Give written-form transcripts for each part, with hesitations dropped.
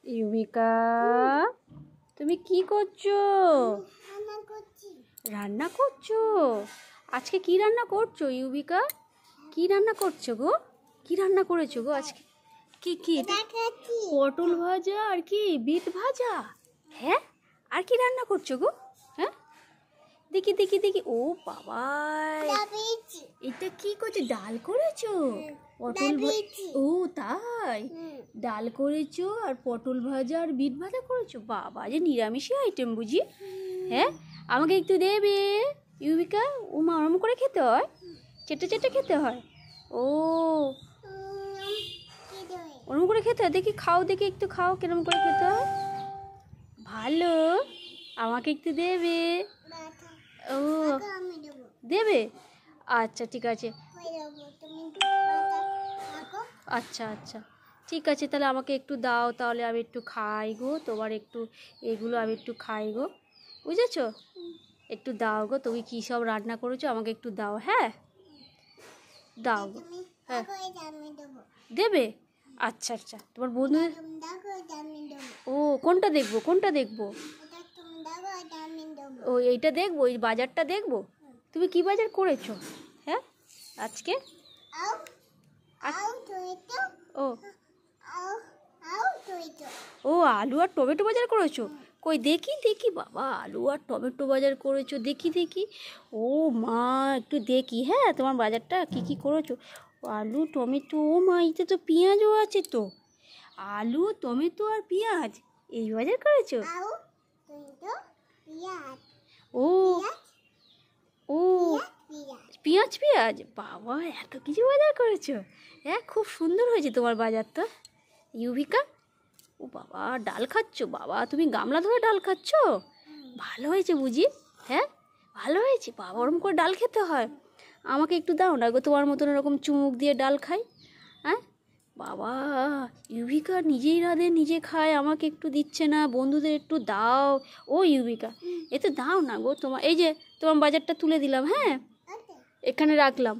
ইউবিকা, তুমি কি করছো? রান্না করছো? আজকে কি রান্না করছো ইউবিকা? কি রান্না করছো গো? কি রান্না করেছো গো আজকে? কি কি? পটল ভাজা আর কি বিট ভাজা? হ্যাঁ, আর কি রান্না করছো গো? হ্যাঁ, দেখি দেখি দেখি। ও বাবা, এটা কি করছো? ডাল করেছো? পটল ও তাই, ডাল করেছো আর পটল ভাজা আর বিট ভাজা করেছো? বাবা, যে নিরামিষই আইটেম বুঝি। হ্যাঁ, আমাকে একটু দেবে ইউবিকা? ও মা, ওরম করে খেতে হয়? চেটে চেটে খেতে হয়? ও, ওরম করে খেতে হয়? দেখি খাও, দেখি একটু খাও কিরম করে খেতে হয়। ভালো, আমাকে একটু দেবে? ও, দেবে? আচ্ছা ঠিক আছে, আচ্ছা আচ্ছা ঠিক আছে, তাহলে আমাকে একটু দাও, তাহলে আমি একটু খাই গো। তোমার একটু এগুলো আমি একটু খাই গো, বুঝেছো? একটু দাও গো, তুমি কী সব রান্না করেছো আমাকে একটু দাও। হ্যাঁ, দাও গো। হ্যাঁ, দেবে? আচ্ছা আচ্ছা, তোমার বন্ধুদের। ও, কোনটা দেখবো, কোনটা দেখবো? ও, এইটা দেখবো, এই বাজারটা দেখবো। তুমি কি বাজার করেছো? হ্যাঁ, আজকে? ও ও, আলু আর টমেটো বাজার করেছো? কই দেখি দেখি, বাবা আলু আর টমেটো বাজার করেছো, দেখি দেখি। ও মা, একটু দেখি। হ্যাঁ, তোমার বাজারটা কি কি করেছো? আলু টমেটো, ও মা, এতে তো পেঁয়াজও আছে তো। আলু টমেটো আর পেঁয়াজ এই বাজার করেছো? ও ও, পেঁয়াজ পেঁয়াজ, বাবা এত কিছু বাজার করেছো। হ্যাঁ, খুব সুন্দর হয়েছে তোমার বাজারটা ইউবিকা। ও বাবা, ডাল খাচ্ছো? বাবা, তুমি গামলা ধরে ডাল খাচ্ছো? ভালো হয়েছে বুঝি। হ্যাঁ, ভালো হয়েছে। বাবা, ওরম করে ডাল খেতে হয়? আমাকে একটু দাও না গো, তোমার মতন এরকম চুমুক দিয়ে ডাল খাই। হ্যাঁ বাবা, ইউবিকা নিজেই রাঁধে নিজে খায়, আমাকে একটু দিচ্ছে না। বন্ধুদের একটু দাও ও ইউবিকা, এতে দাও না গো। তোমার এই যে তোমার বাজারটা তুলে দিলাম। হ্যাঁ, এখানে রাখলাম,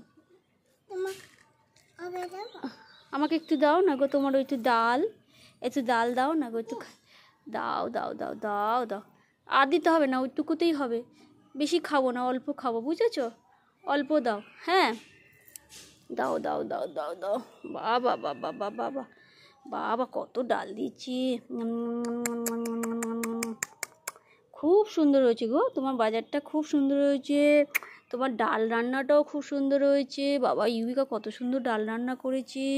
আমাকে একটু দাও না গো, তোমার একটু ডাল, একটু ডাল দাও না গো, একটু দাও দাও দাও দাও দাও। আর দিতে হবে না, ওইটুকুতেই হবে, বেশি খাবো না, অল্প খাবো, বুঝেছো? অল্প দাও। হ্যাঁ, দাও দাও দাও দাও দাও। বাবা বাবা বাবা বাবা বাবা, কত ডাল দিচ্ছি। খুব সুন্দর হয়েছে গো, তোমার বাজারটা খুব সুন্দর হয়েছে। তোমার ডাল রান্নাটাও খুব সুন্দর হয়েছে। বাবা, ইউবিকা কত সুন্দর ডাল রান্না করেছে।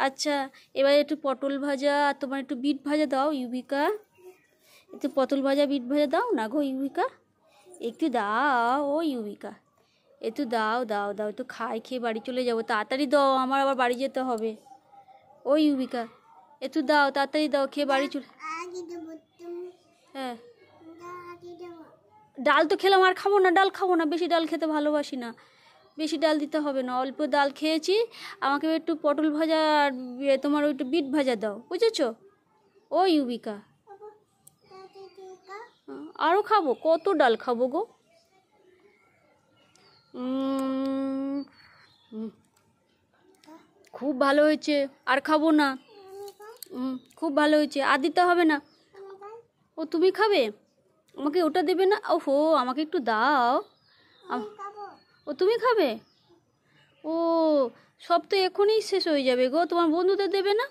আচ্ছা, এবার একটু পটল ভাজা আর তোমার একটু বিট ভাজা দাও ইউবিকা। একটু পটল ভাজা বিট ভাজা দাও না গো ইউবিকা, একটু দাও ও ইউবিকা, একটু দাও দাও দাও, একটু খাই, খেয়ে বাড়ি চলে যাবো। তাড়াতাড়ি দাও, আমার আবার বাড়ি যেতে হবে। ও ইউবিকা, একটু দাও, তাড়াতাড়ি দাও, খেয়ে বাড়ি চলে। হ্যাঁ, ডাল তো খেলাম, আর খাবো না, ডাল খাবো না, বেশি ডাল খেতে ভালোবাসি না। বেশি ডাল দিতে হবে না, অল্প ডাল খেয়েছি। আমাকে একটু পটল ভাজা আর তোমার একটু বিট ভাজা দাও, বুঝেছো? ও ইউবিকা, আরও খাবো, কত ডাল খাবো গো। খুব ভালো হয়েছে, আর খাবো না। খুব ভালো হয়েছে, আর দিতে হবে না। ও, তুমি খাবে? আমাকে ওটা দেবে না? ওহো, আমাকে একটু দাও। ও, তুমি খাবে? ও, সব তো এখনই শেষ হয়ে যাবে গো, তোমার বন্ধুদের দেবে না?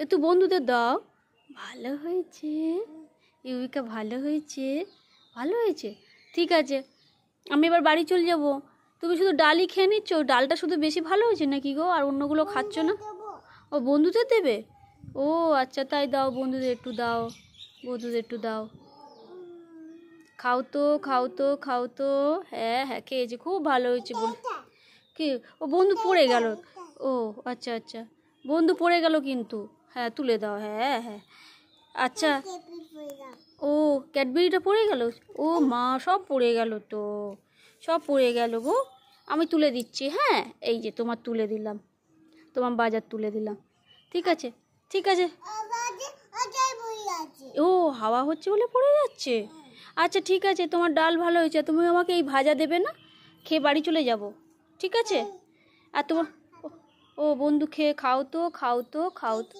একটু বন্ধুদের দাও। ভালো হয়েছে ইউবিকা, ভালো হয়েছে, ভালো হয়েছে। ঠিক আছে, আমি এবার বাড়ি চলে যাব। তুমি শুধু ডালই খেয়ে নিচ্ছ? ডালটা শুধু বেশি ভালো হয়েছে নাকি গো, আর অন্যগুলো খাচ্ছ না? ও, বন্ধুদের দেবে? ও আচ্ছা, তাই দাও, বন্ধুদের একটু দাও, বন্ধুদের একটু দাও। খাও তো খাও তো খাও তো। হ্যাঁ হ্যাঁ, খেয়েছি, খুব ভালো হয়েছে বলে। কি? ও, বন্ধু পড়ে গেল? ও আচ্ছা আচ্ছা, বন্ধু পড়ে গেল কিন্তু। হ্যাঁ, তুলে দাও। হ্যাঁ হ্যাঁ, আচ্ছা। ও, ক্যাডবেরিটা পড়ে গেল? ও মা, সব পড়ে গেল তো, সব পড়ে গেল গো। আমি তুলে দিচ্ছি। হ্যাঁ, এই যে তোমার তুলে দিলাম, তোমার বাজার তুলে দিলাম। ঠিক আছে ঠিক আছে। ও, হাওয়া হচ্ছে বলে পড়ে যাচ্ছে। আচ্ছা ঠিক আছে, তোমার ডাল ভালো হয়েছে, তুমি আমাকে এই ভাজা দেবে না? খেয়ে বাড়ি চলে যাব, ঠিক আছে? আর তোমার ও বন্ধু, খেয়ে খাও তো খাও তো খাও তো।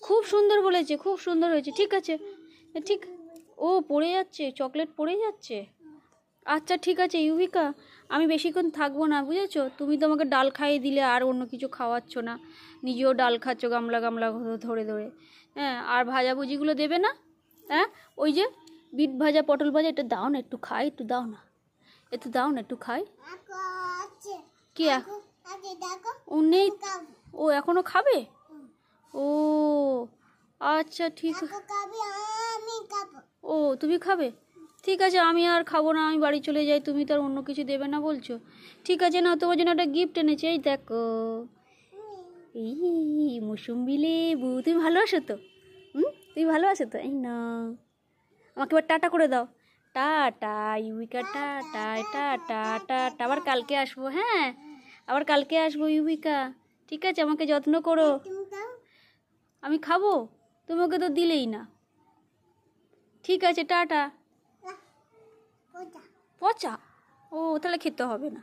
খুব সুন্দর বলেছে, খুব সুন্দর হয়েছে। ঠিক আছে, ঠিক। ও পড়ে যাচ্ছে, চকলেট পড়ে যাচ্ছে। আচ্ছা ঠিক আছে ইউবিকা, আমি বেশিক্ষণ থাকবো না, বুঝেছো? তুমি তো আমাকে ডাল খাইয়ে দিলে, আর অন্য কিছু খাওয়াচ্ছ না, নিজেও ডাল খাচ্ছ গামলা গামলা ধরে ধরে। হ্যাঁ, আর ভাজাভুজিগুলো দেবে না? হ্যাঁ, ওই যে বিট ভাজা, পটল ভাজা, এটা দাও না, একটু খাই, একটু দাও না, একটু দাও না, একটু খাই। কি ও নেই? ও এখনো খাবে? ও আচ্ছা ঠিক। ও তুমি খাবে? ঠিক আছে, আমি আর খাবো না, আমি বাড়ি চলে যাই। তুমি তো আর অন্য কিছু দেবে না বলছো। ঠিক আছে, না তোমার জন্য একটা গিফট এনেছি, এই দেখো। এই মৌসুম্বি লেবু, তুমি ভালোবাসো তো? তুমি ভালোবাসো তো? এই না, আমাকে এবার টাটা করে দাও। টাটা ইউবিকা, টাটা টাটা টাটা। আবার কালকে আসবো। হ্যাঁ, আবার কালকে আসবো ইউবিকা। ঠিক আছে, আমাকে যত্ন করো। আমি খাবো, তুমি ওকে তো দিলেই না। ঠিক আছে, টাটা। পচা? ও তাহলে খেতে হবে না।